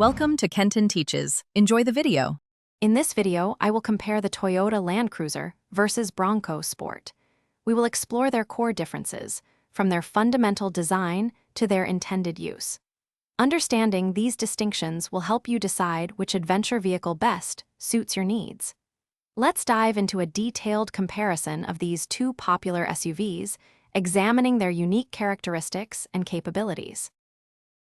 Welcome to Kenton Teaches. Enjoy the video. In this video, I will compare the Toyota Land Cruiser versus Bronco Sport. We will explore their core differences, from their fundamental design to their intended use. Understanding these distinctions will help you decide which adventure vehicle best suits your needs. Let's dive into a detailed comparison of these two popular SUVs, examining their unique characteristics and capabilities.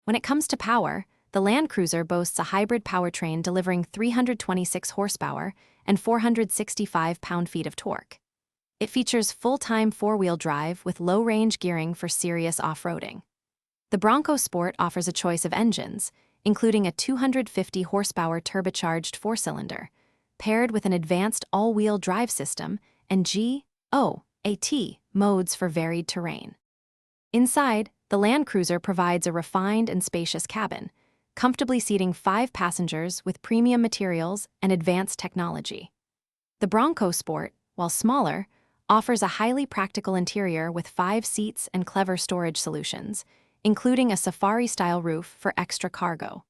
When it comes to power, the Land Cruiser boasts a hybrid powertrain delivering 326 horsepower and 465 pound-feet of torque. It features full-time four-wheel drive with low-range gearing for serious off-roading. The Bronco Sport offers a choice of engines, including a 250 horsepower turbocharged four-cylinder, paired with an advanced all-wheel drive system and G/O/AT modes for varied terrain. Inside, the Land Cruiser provides a refined and spacious cabin, comfortably seating 5 passengers with premium materials and advanced technology. The Bronco Sport, while smaller, offers a highly practical interior with 5 seats and clever storage solutions, including a safari-style roof for extra cargo.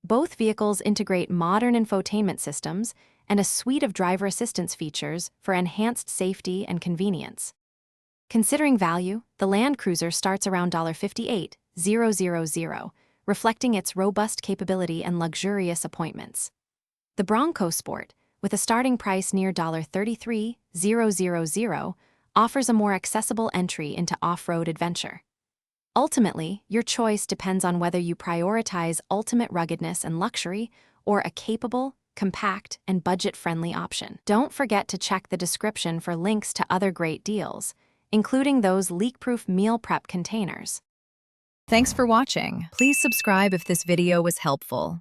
Both vehicles integrate modern infotainment systems and a suite of driver assistance features for enhanced safety and convenience. Considering value, the Land Cruiser starts around $58,000, reflecting its robust capability and luxurious appointments. The Bronco Sport, with a starting price near $33,000, offers a more accessible entry into off-road adventure. Ultimately, your choice depends on whether you prioritize ultimate ruggedness and luxury or a capable, compact, and budget-friendly option. Don't forget to check the description for links to other great deals, including those leak-proof meal prep containers. Thanks for watching. Please subscribe if this video was helpful.